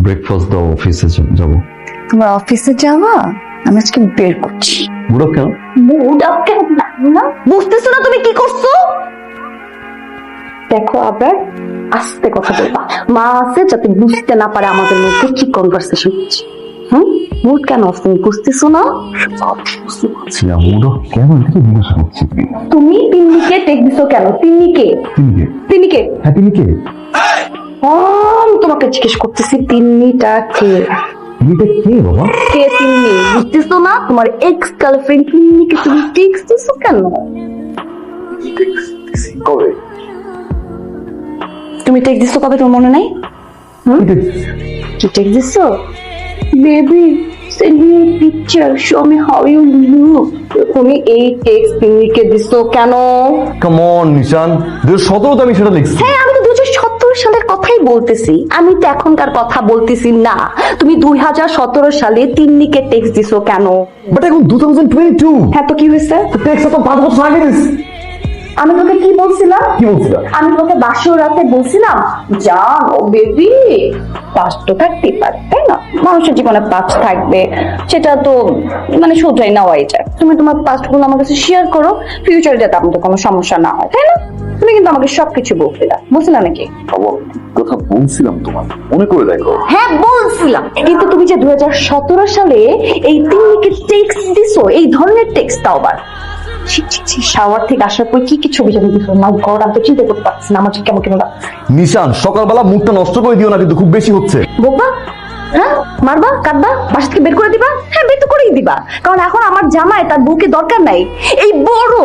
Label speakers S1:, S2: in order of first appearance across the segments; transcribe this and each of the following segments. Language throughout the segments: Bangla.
S1: ব্রেকফাস্ট দাও, অফিসে যাবো।
S2: তোমার অফিসে যাওয়া আমি আজকে বের করছি।
S1: বুড়ো কেন?
S2: না বুঝতেছো না তুমি কি করছো? দেখো আবার আস্তে কথা বলবা, মা আছে যাতে বুঝতে না পারে আমাদের মধ্যে কি কনভারসেশন হচ্ছে। মুড কেন অফ তুমি বুঝতেছো না?
S1: বুড়ো কেন এটা জিজ্ঞাসা করছি।
S2: তুমি তিন্নিকে টেক দিছো কেন? তিন্নিকে তিন্নিকে
S1: হ্যাঁ তিন্নিকে
S2: তোমাকে জিজ্ঞেস করতেছি তিন্নিটা কে?
S1: তিন্নিটা কে বাবা?
S2: কে তিন্নি বুঝতেছো না? তোমার এক্স গার্লফ্রেন্ড তিন্নিকে তুমি টেক্সট দিছো কেন?
S1: কবে
S2: তুমি টেক্সট দিছো কবে? তোমার মনে নাই? কি টেক্সট দিছো? Baby send me a picture, show me how you look. তুমি এই টেক্সট তিন্নিকে দিছো কেন?
S1: কাম অন নিশান, 2017 আমি সেটা লিখছি।
S2: হ্যাঁ আমি তো 2017 সালের কথাই বলতেছি, আমি তো এখনকার কথা বলতেছি না। তুমি 2017 সালে তিন্নিকে টেক্সট দিছো কেন?
S1: বাট এখন 2022।
S2: হ্যাঁ তো কি হয়েছে?
S1: টেক্সট তো 5 বছর আগে দিস।
S2: আমি তোকে কি বলছিলাম?
S1: কি বলছিলাম?
S2: আমি তোকে বাসর রাতে বলছিলাম জান ও বেবি পাঁচ তো থাকতেই পারে, তাই না? মানুষের জীবনে পাঁচ থাকবে, সেটা তো মানে শুধরাই নেওয়াই যায়। তুমি তোমার পাস্ট গুলো আমার কাছে শেয়ার করো, ফিউচারে যাতে আমাদের কোনো সমস্যা না হয়, তাই না? তুমি কিন্তু আমাকে সবকিছু বলছিলা নাকি?
S1: কথা বলছিলাম তোমার, মনে করে দেখো।
S2: হ্যাঁ বলছিলাম, কিন্তু তুমি যে 2017 সালে এই তিন্নিকে টেক্সট দিছো, এই ধরনের টেক্সট দাও আবার শাওয়ার থেকে আসার পর কি কি ছবি জমা দিছো? মাই গড, আমি তো চিন্তা করতে পারছি না, আমার কেমন কেমন লাগছে।
S1: নিশান সকালবেলা মুখটা নষ্ট করে দিও না, কিন্তু খুব বেশি হচ্ছে।
S2: বকবা? হ্যাঁ মারবা, কাটবা, বাসা থেকে বের করে দিবা? হ্যাঁ বের তো করেই দিবা, কারণ এখন আমার জামাই তার বউকে দরকার নাই, এই বড়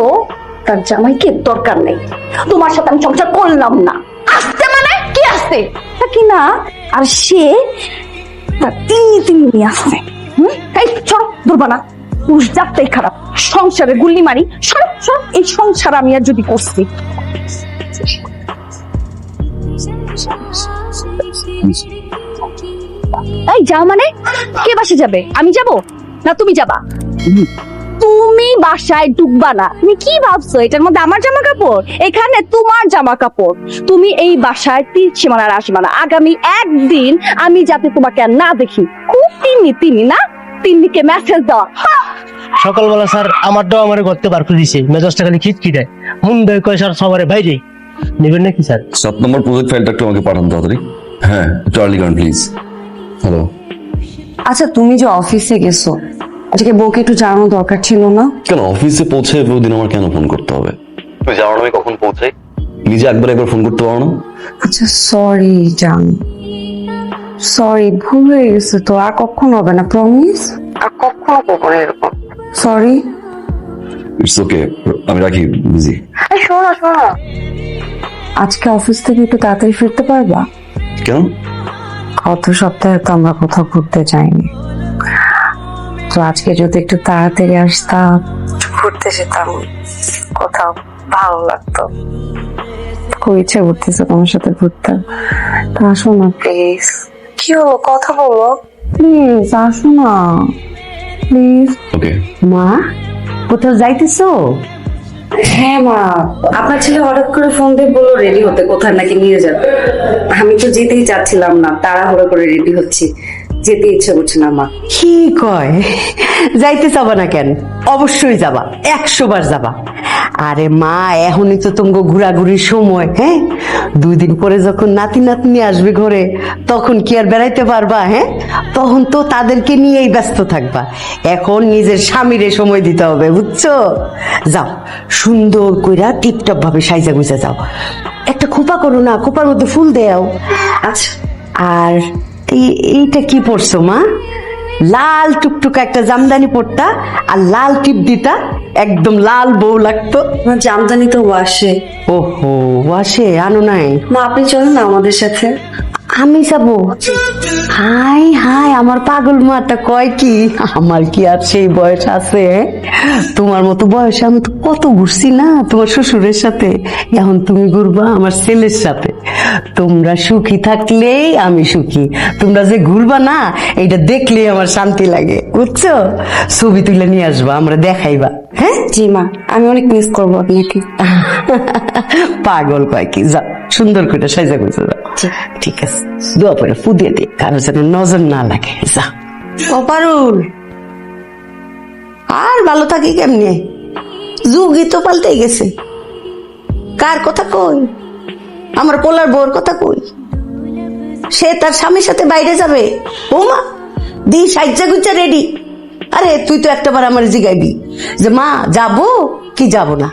S2: তার জামাইকে দরকার নাই। তোমার সাথে আমি সংসার করলাম না। আসতে মানে কি আসতে কি না, আর সে তার তিন্নি আসছে। এই চলো ধরবা না, পুরুষ জাতটাই খারাপ, সংসারে গুল্লি মারি। সরব সরব, এই সংসার আমি আর যদি করছি। এই যাও মানে? কে বাসে যাবে? আমি যাব না তুমি যাবা? তুমি বাসায় ঢুকবা না। তুমি কি ভাবছো এটার মধ্যে আমার জামা কাপড়? এখানে তোমার জামা কাপড়। তুমি এই বাসায় তীর সীমানার আসবা না। আগামী একদিন আমি যাতে তোমাকে আর না দেখি। খুব তিন্নি না, তিন্নিকে মেসেজ দেওয়া।
S3: সকালবেলা স্যার আমারটাও আমার করতে বার করে দিছে, মেজাজটা খালি খিটখিটায়, মন দেয় কয় স্যার সবার বাইরে নেবেন নাকি স্যার?
S1: 7 নম্বর প্রজেক্ট ফাইলটা একটু আমাকে পাঠান তাড়াতাড়ি। হ্যাঁ একটু আর্লি করেন প্লিজ। হ্যালো।
S4: আচ্ছা তুমি যে অফিসে গেছো, আজকে বউকে একটু জানানো দরকার ছিল না?
S1: কেন অফিসে পৌঁছে প্রতিদিন আমার কেন ফোন করতে হবে? তুমি জানো না আমি কখন পৌঁছাই? নিজে একবার ফোন করতে পারো না?
S4: আচ্ছা সরি জান, সরি ভুল হয়ে গেছে তো, আর কখনো হবে না, প্রমিস। আর কখনো করবো না এরকম। সরি।
S1: ইটস ওকে, আমি রাখি, বিজি।
S4: শোনো শোনো, আজকে অফিস থেকে একটু তাড়াতাড়ি ফিরতে পারবা?
S1: কেন?
S4: গত সপ্তাহে তো আমরা কোথাও ঘুরতে যাইনি, তো আজকে যদি একটু তাড়াতাড়ি আসতাম, ঘুরতে যেতাম কোথাও, ভালো লাগতো। খুব ইচ্ছে করতেছে তোমার সাথে ঘুরতে, তো আসো না প্লিজ। কি হলো, কথা বলো প্লিজ, আসো না প্লিজ।
S1: ওকে।
S4: মা কোথাও যাইতেছো? হ্যাঁ মা, আপনার ছেলে হঠাৎ করে ফোন দিয়ে বললো রেডি হতে, কোথায় নাকি নিয়ে যাবে। আমি তো যেতেই চাচ্ছিলাম না, তাড়াহুড়ো করে রেডি হচ্ছি, যেতে ইচ্ছে করছে না। মা
S5: কি কয়, যাইতে যাবা না কেন? অবশ্যই যাবা, 100 বার যাবা। আরে মা এখনই তো তোমাকে ঘোরাঘুরির সময়। হ্যাঁ 2 দিন পরে যখন নাতি নাতনি আসবে ঘরে, তখন কি আর বেড়াইতে পারবা? হ্যাঁ তখন তো তাদেরকে নিয়েই ব্যস্ত থাকবা। এখন নিজের স্বামীরে সময় দিতে হবে, বুঝছো? যাও সুন্দর কইরা টিপটপ ভাবে সাইজা গুজা যাও, একটা খোপা করো না, খোপার মধ্যে ফুল দেও। আচ্ছা আর এইটা কি পড়ছো মা? লাল টুকটুকা একটা জামদানি পড়তা আর লাল টিপ দিতা, একদম লাল বউ লাগতো।
S4: জামদানি তো ওয়াশে।
S5: ওহো ওয়াশে আনো নাই?
S4: মা আপনি চলুন না আমাদের সাথে।
S5: আমি যাবো? হাই হাই, আমার পাগল মাটা কয় কি, আমার কি আর সেই বয়স আছে? তোমার মতো বয়সে আমি তো কত ঘুরছি না তোমার শ্বশুরের সাথে, এখন তুমি ঘুরবা আমার ছেলের সাথে। তোমরা সুখী থাকলেই আমি সুখী। তোমরা যে ঘুরবা না, এটা দেখলেই আমার শান্তি লাগে, বুঝছো? ছবি তুলে নিয়ে আসবা, আমরা দেখাইবা। হ্যাঁ
S4: জি মা, আমি অনেক মিস করবো আপনাকে।
S5: পাগল কয় কি, যা সুন্দর করে সাজা করতে যাও। ঠিক আছে, দোয়া পরে ফুদিয়ে দে, কারো যেন নজর না লাগে। যা ও পারুল, আর ভালো থাকি কেমনে? যুগই তো পাল্টে গেছে। কার কথা কই? আমার পোলার বউর কথা কই? সে তার স্বামীর সাথে বাইরে যাবে। বৌমা দি সাইজা গুচ্ছা রেডি। আরে তুই তো একটাবার আমার জিগাইবি যে মা যাবো কি যাব না।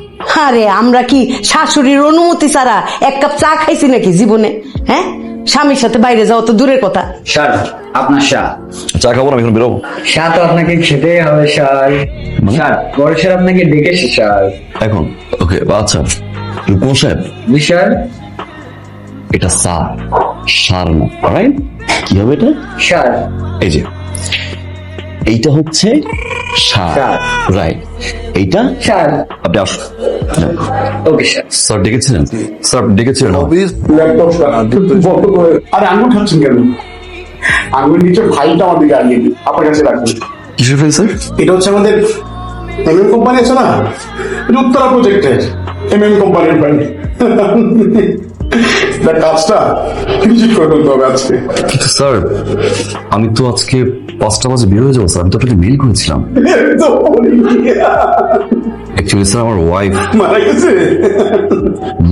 S5: আরে আমরা কি শাশুড়ির অনুমতি ছাড়া এক কাপ চা খাইছি নাকি জীবনে? হ্যাঁ, স্বামীর সাথে বাইরে যাওয়া তো দূরের কথা।
S6: স্যার আপনার চা।
S1: চা খাবো না, আমি এখন বেরোবো।
S6: চা তো আপনাকে খেতেই হবে স্যার। স্যার বড় স্যার আপনাকে ডেকেছে স্যার।
S1: এখন ওকে, আচ্ছা কোন সাহেব?
S6: জি স্যার।
S1: এটা সার, সার না, রাইট? কি হবে এটা?
S6: স্যার
S1: এই যে এইটা হচ্ছে সার,
S6: সার।
S1: রাইট? এইটা
S6: স্যার।
S1: আপনি আসুন।
S6: Okay sir.
S1: স্যার ডেকেছিলেন? স্যার আপনি ডেকেছিলেন?
S7: আরে আঙুল খাচ্ছেন কেন? আঙুল নিচে ফাইলটা আমার দিকে আনিয়ে দিন, আপনার কাছে রাখুন।
S1: কিসের ফাইল স্যার?
S7: এটা হচ্ছে আমাদের কোম্পানি আছে না, উত্তরা প্রজেক্টের কোম্পানির ফাইল। কাজটা ভিজিট করে ফেলতে হবে আজকে।
S1: কিন্তু স্যার আমি তো আজকে 5টা বাজে বের হয়ে যাবো স্যার, আমি তো আপনাকে মেইল করেছিলাম। অ্যাকচুয়ালি স্যার আমার ওয়াইফ
S7: মারা গেছে।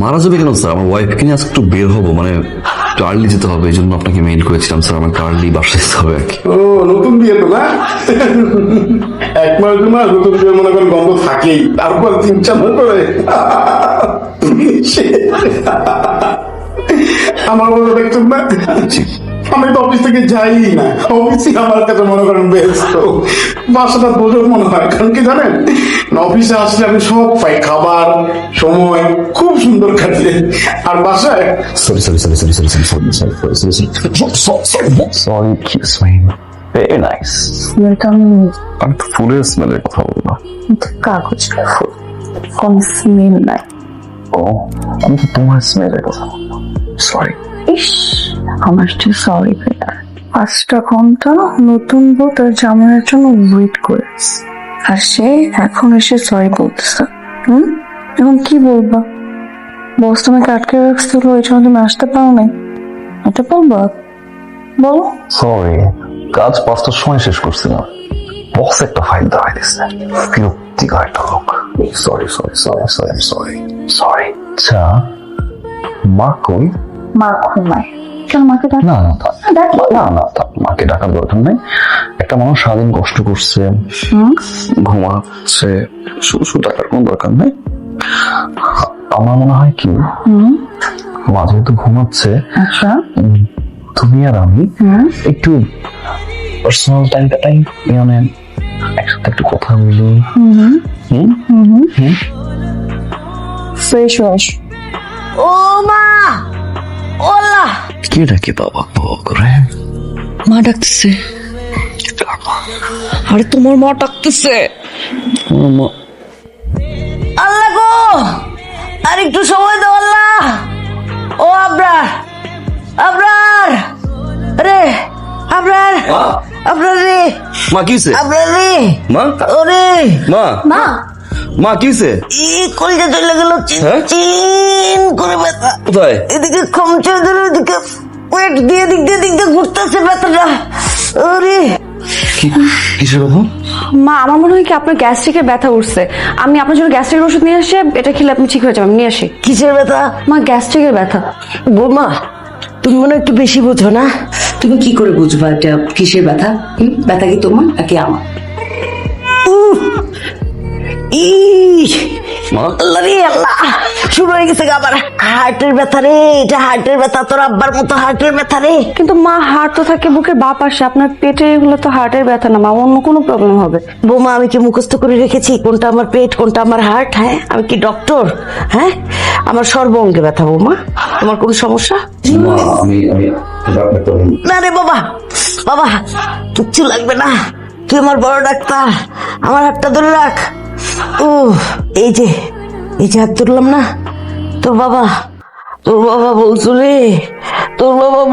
S1: মারা যাবে কেন স্যার? আমার ওয়াইফকে নিয়ে আজকে একটু বের হবো, মানে একটু আর্লি যেতে হবে, এই জন্য আপনাকে মেইল করেছিলাম স্যার। আমাকে আর্লি বাসায় যেতে হবে আর কি।
S7: ও নতুন বিয়ে তো না? 1 মাস 2 মাস নতুন বিয়ে মনে করেন গন্ধ থাকেই, তারপর 3-4 মাস করে আমার মতো দেখছেন না, আমি তো অফিস থেকে যাই না, অফিসই আমার কাছে মনে করেন ব্যস্ত। বাসাটা বোঝক মনে হয়, কারণ কি জানেন, অফিসে আসলে আমি সব পাই, খাবার সময় খুব সুন্দর কাটে। আর বাসায়
S1: সরি ভেরি নাইস। আমি তো ফুলের স্মেলের কথা বললাম।
S4: কাগজ ফুল, কোন স্মেল নাই।
S1: ও আমি তো তোমার স্মেলের কথা বললাম, সরি।
S4: ইস, আমার সরি বেটার। 5টা ঘন্টা নতুন বউ তার জামাইয়ের জন্য ওয়েট করেছে, আর সে এখন এসে সরি বলতেছে। এখন কি বলবা? বস তোমাকে আটকে রাখছিল, ওই জন্য তুমি আসতে পারো নাই, এটা বলবা? বলো।
S1: সরি, কাজ 5টার সময় শেষ করছিলাম, বক্স একটা ফাইল দেওয়াই দিচ্ছে, বিরক্তিকর একটা লোক। সরি। আচ্ছা মা কই?
S4: মা ঘুমায়। কেন মাকে ডাক?
S1: না থাক, মাকে ডাকার দরকার নেই। একটা মানুষ সারাদিন কষ্ট করছে, ঘুমাচ্ছে, শুধু ডাকার কোনো দরকার নেই। আমার মনে হয় কি, মা যেহেতু ঘুমাচ্ছে,
S4: আচ্ছা
S1: তুমি আর আমি একটু পার্সোনাল টাইম কাটাই, মানে একসাথে একটু কথা বলি।
S4: Fresh wash.
S5: ও মা, ওলা
S1: কে ডাকে বাবা করে?
S2: মা ডাকতেছে। আরে তোমার মা ডাকতেছে।
S5: আল্লাহ গো, আর একটু সময় দাও আল্লাহ। ও আবরার, রে আবরার, রে
S1: মা কি হইছে?
S5: আবরার রে,
S1: মা
S5: ওরে
S1: মা মা কি হইছে?
S5: কলজা চলে গেল, চিন করে ব্যথা।
S1: কোথায়?
S5: এদিকে কমছে, ওদিকে পেট দিয়ে দিক দিয়ে ঘুরতেছে ব্যথাটা। ওরে
S1: কিসের কথা?
S2: মা আমার মনে হয় কি আপনার গ্যাস্ট্রিকের ব্যথা উঠছে। আমি আপনার জন্য গ্যাস্ট্রিকের ওষুধ নিয়ে আসি, এটা খেলে আপনি ঠিক হয়ে যাবেন। আমি নিয়ে আসি।
S5: কিসের ব্যথা?
S2: মা গ্যাস্ট্রিকের ব্যথা।
S5: বৌমা তুমি মনে হয় একটু বেশি বোঝো না। তুমি কি করে বুঝবা এটা কিসের ব্যথা? ব্যথা কি তোমার নাকি আমার?
S1: মা
S5: আল্লাহ রে আল্লাহ, শুরু হয়ে গেছে আবার হার্টের ব্যথা রে। এটা হার্টের ব্যথা, তোর আব্বার মতো হার্টের ব্যথা রে।
S2: কিন্তু মা হার্ট তো থাকে বুকের বাঁ পাশে, আপনার পেটে হলে তো হার্টের ব্যথা না মা, অন্য কোনো প্রবলেম হবে।
S5: বৌমা আমি কি মুখস্থ করে রেখেছি কোনটা আমার পেট কোনটা আমার হার্ট? হ্যাঁ, আমি কি ডক্টর? হ্যাঁ, আমার সর্বঙ্গে ব্যথা। বৌমা তোমার কোন সমস্যা?
S1: মা আমি
S5: না রে বাবা, কিচ্ছু লাগবে না, তুই আমার বড় ডাক্তার, আমার হাতটা ধরে রাখ। ও এই যে হাত ধরলাম না তো বাবা, তোর বাবা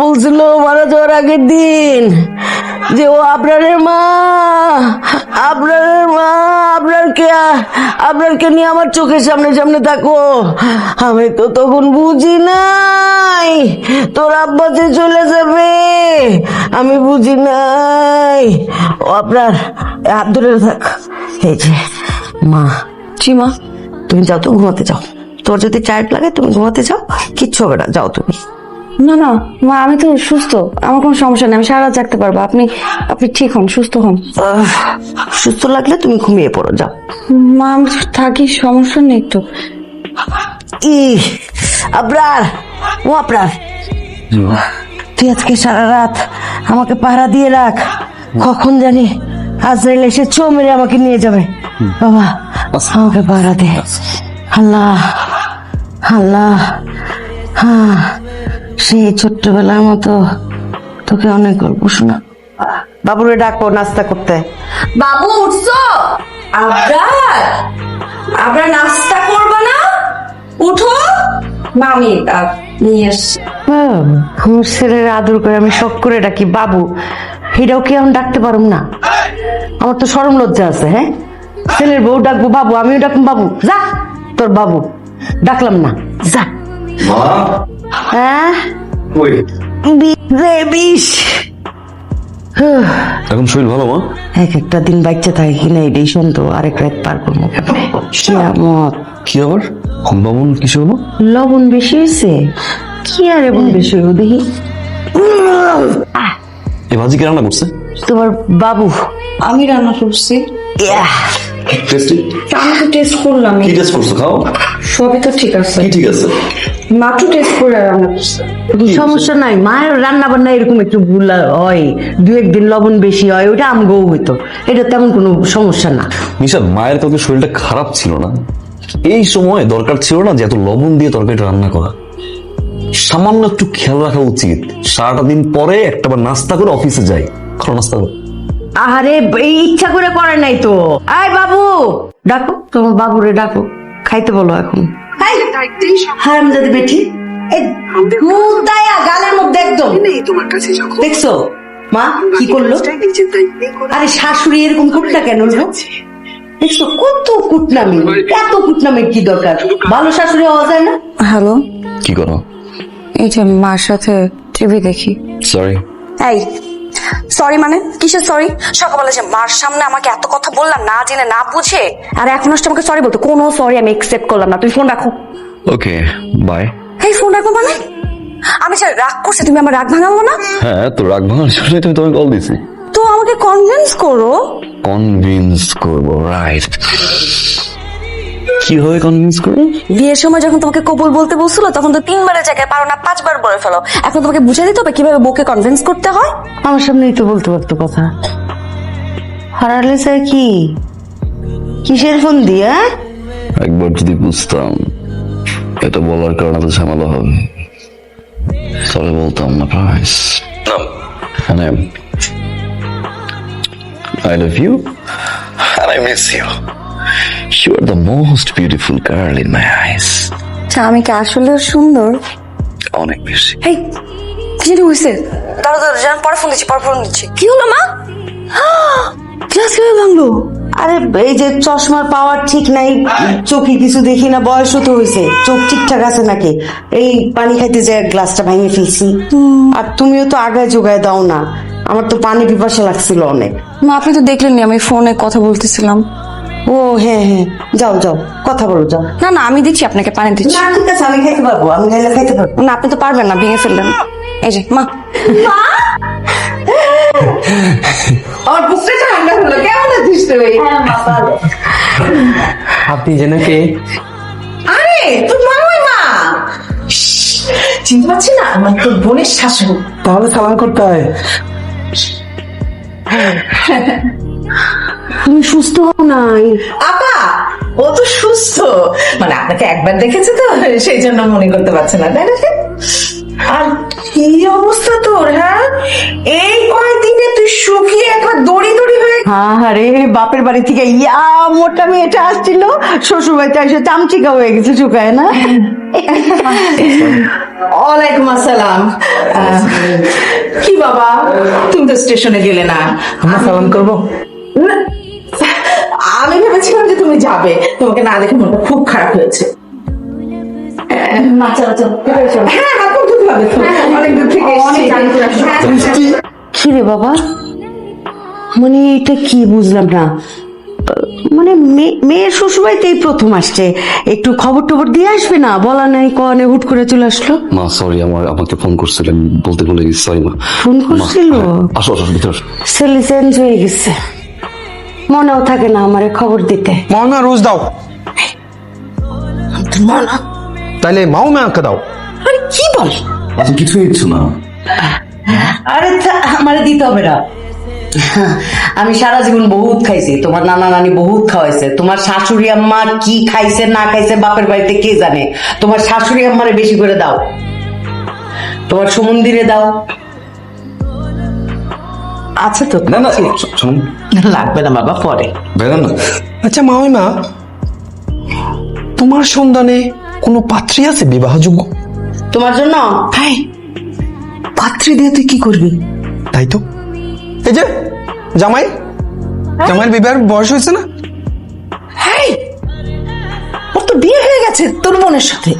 S5: বলছিল মারা যাওয়ার আগের দিন যে ও আপনারের মা আপনারকে নিয়ে আমার চোখের সামনে থাকো। আমি তো তখন বুঝি নাই তোর আব্বা যে চলে যাবে, আমি বুঝি নাই। ও আপনার হাত ধরে থাক। এই যে মা,
S2: জি মা।
S5: তুমি যাও তো, ঘুমাতে যাও। তোর যদি টায়ার্ড লাগে তুমি ঘুমাতে যাও, কিচ্ছু হবে না, যাও তুমি।
S2: না না মা, আমি তো সুস্থ, আমার কোনো সমস্যা নেই, আমি সারা রাত জাগতে পারবো। আপনি ঠিক হন, সুস্থ হন।
S5: সুস্থ লাগলে তুমি ঘুমিয়ে পড়ো, যাও।
S2: মা আমি থাকি, সমস্যা নেই তো।
S5: আবরার, ও আবরার, তুই আজকে সারা রাত আমাকে পাহারা দিয়ে রাখ। কখন জানি আজরাইল এসে চো মেরে আমাকে নিয়ে যাবে। বাবা আমাকে পাহারা দে। আল্লাহ আল্লাহ, হ্যাঁ সেই ছোট্টবেলার মতো তোকে অনেক গল্প শোনা। বাবুরে ডাকো নাস্তা করতে।
S2: বাবু উঠছো? আবরার নাস্তা করবে না? উঠো। মামি নিয়ে এসছি।
S5: আমার ছেলের আদর করে আমি শখ করে ডাকি বাবু, এটাও কি আমি ডাকতে পারুম না? আমার তো শরম লজ্জা আছে। হ্যাঁ, ছেলের বউ ডাকবো বাবু, আমিও ডাকবো বাবু। যা তোর বাবু, ডাকলাম না, যা। হ্যাঁ বিষ।
S1: এখন শরীর ভালো মা?
S5: এক একটা দিন বাচ্চা থাকে কিনা এটাই সন্দেহ। আরেক রাত পার করবো কিয়ামত।
S1: কি আবার বামন কিছু হলো?
S5: লবণ বেশি হয়েছে। কি আর এবং বেশি হইব দেখি।
S1: এ ভাজি কে রান্না করছে?
S5: তোমার বাবু।
S2: আমি রান্না করছি।
S1: টেস্টি?
S2: আমি তো টেস্ট করলাম,
S1: কি টেস্ট করছো? খাও।
S2: সবই তো ঠিক আছে,
S1: কি ঠিক আছে?
S2: মাত্র টেস্ট করে রান্না করছে।
S5: সমস্যা নাই, মায়ের রান্না বান্না এরকম একটু ভুল হয়, দু একদিন লবণ বেশি হয়, ওটা আমগো হইতো, এটা তেমন কোনো সমস্যা না।
S1: নিশা, মায়ের কাছে শরীরটা খারাপ ছিল না, এই সময় দরকার ছিল না যে এত লবণ দিয়ে তরকারিটা রান্না করা। সামান্য একটু খেয়াল রাখা উচিত। সারাটা দিন পরে একটাবার নাস্তা করে অফিসে যাই, খাও নাস্তা করো।
S5: আরে এই ইচ্ছা করে করে নাই তো। আয় বাবু, ডাকো তোমার বাবুরে, ডাকো, খাইতে বলো এখন। হারামজাদি বেটি, গালের মধ্যে একদম। দেখছো মা কি করলো? আরে শাশুড়ি এরকম কুটনা কেন? দেখছো কত কুটনামি, এত কুটনামির কি দরকার? ভালো শাশুড়ি হওয়া যায় না?
S2: হ্যালো,
S1: কি করো?
S2: এই যে মার সাথে টিভি দেখি।
S1: সরি।
S2: এই সরি মানে কিসের সরি? সকালবেলা যে মার সামনে আমাকে এত কথা বললাম, না জেনে না বুঝে, আর এখন আসছে আমাকে সরি বলতে। কোনো সরি আমি একসেপ্ট করলাম না। তুমি ফোন রাখো।
S1: Okay bye.
S2: এই ফোন রাখো মানে? আমি যে রাগ করছি, তুমি আমার রাগ ভাঙাবো না?
S1: হ্যাঁ, তো রাগ ভাঙার জন্যই তুমি তোমায় কল দিছি।
S2: তো আমাকে কনভিন্স করো।
S1: কনভিন্স করবো? রাইট, কিভাবে কনভিন্স করবো?
S2: বিয়ের সময় যখন তোমাকে কবুল বলতে বলছিল, তখন তো 3 বারের জায়গায় পারো না 5 বার বলে ফেলো। এখন তোমাকে বুঝিয়ে দিতে হবে কিভাবে বউকে কনভিন্স করতে হয়।
S5: আমার সামনেই তো বলতে পারতো কথা। হারালে স্যার কি কিসের ফোন দিয়ে?
S1: একবার যদি বুঝতাম এটা বলার কারণে তো ঝামেলা হবে, তাহলে বলতাম না। প্রাইস মানে I love you and I miss you. You are the most beautiful girl in my eyes.
S2: আমি কি আসলে সুন্দর?
S1: অনেক বেশি।
S2: এই কি হয়েছে? দাঁড়া জান, পরে ফোন দিচ্ছি। কি হলো মা? গ্লাস কিভাবে ভাঙলো?
S5: আরে এই যে চশমার পাওয়ার ঠিক নাই, চোখে কিছু দেখি না, বয়সও তো হয়েছে, চোখ ঠিকঠাক আছে নাকি? এই পানি খাইতে যে গ্লাসটা ভেঙে ফেলছি। আর তুমিও তো আগায় যোগায় দাও না, আমার তো পানি পিপাসা লাগছিল অনেক।
S2: মা আপনি তো দেখলেননি আমি ফোনে কথা বলতেছিলাম।
S5: ও হ্যাঁ হ্যাঁ, যাও যাও কথা বলো, যাও।
S2: না না আমি দিচ্ছি, আপনাকে পানি দিচ্ছি।
S5: না ঠিক আছে, আমি খাইতে পারবো, আমি খাইলে খাইতে পারবো।
S2: না আপনি তো পারবেন না, ভেঙে ফেললেন। এই যে মা,
S5: আমার বুকটা ঠান্ডা হলো। কেমন আছিস তুই?
S3: আপনি যেন কে?
S5: আরে তোর মামাই মা।
S8: চিনতে পারছি না, আমার তোর বোনের শাশুড়ি।
S3: তাহলে সালাম করতে হয়।
S5: তুমি সুস্থ হও নাই?
S8: আপা ও তো সুস্থ, মানে আপনাকে একবার দেখেছে তো সেই জন্য মনে করতে পারছে না, তাই না? আর কি অবস্থা তোর? হ্যাঁ, এই কয়েকদিনে তুই শুকিয়ে একবার দড়ি দড়ি হয়ে
S5: আরে বাপের বাড়ি থেকে ইয়া মোটা মেয়েটা আসছিল, শ্বশুর বাড়িতে এসে চামচিকা হয়ে গেছে শুকায় না।
S8: ওয়ালাইকুম আসসালাম। কি বাবা, তুমি তো স্টেশনে গেলে না?
S3: আমরা সালাম করবো।
S8: না, আমি ভেবেছিলাম যে তুমি যাবে, তোমাকে না দেখে মনটা খুব খারাপ হয়েছে।
S2: মা চলো চলো ভেতরে চলো।
S8: হ্যাঁ, হাত মুখ ধুতে হবে তো, অনেক দূর থেকে
S2: অনেক
S8: এসেছি।
S2: জানি চলে আসো।
S5: কি রে বাবা, মানে এটা কি বুঝলাম না। মানে মেয়ের শ্বশুরবাড়িতেই প্রথম আসছে, একটু খবর টবর দিয়ে আসবে না? বলা নাই কনে হুট করে চলে আসলো।
S1: মা সরি, আমাকে ফোন করছিলেন, বলতে ভুলে গেছি, সরি মা।
S5: ফোন করছিল?
S1: আসো আসো ভিতরে আসো।
S5: ছেলে চেঞ্জ হয়ে গেছে, মনেও থাকে না আমারে খবর দিতে।
S9: মাও রোজ দাও, তাইলে মাও আমাকে দাও।
S5: আরে কি বল,
S1: আচ্ছা কিছুই দিচ্ছ না।
S5: আরে আমারে দিতে হবে না। আমি সারা জীবন বহুত খাইছি, তোমার নানা নানি বহুত খাওয়াইছে। তোমার শাশুড়ি আম্মা কি খাইছে না খাইছে বাপের বাড়িতে কে জানে। তোমার শাশুড়ি আম্মারে বেশি করে দাও, তোমার সুমন্দিরে দাও। আচ্ছা তো
S1: না না শুনুন,
S5: লাগবে না বাবা, পরে।
S1: বেরান না।
S9: আচ্ছা মামিমা, তোমার সন্ধানে কোনো পাত্রী আছে বিবাহযোগ্য?
S5: তোমার জন্য পাত্রী দিয়ে তুই কি করবি?
S9: তাই তো, এই যে জামাইয়ের বিবাহের বয়স হয়েছে না?
S8: ওর তো বিয়ে হয়ে গেছে তোর বোনের সাথে।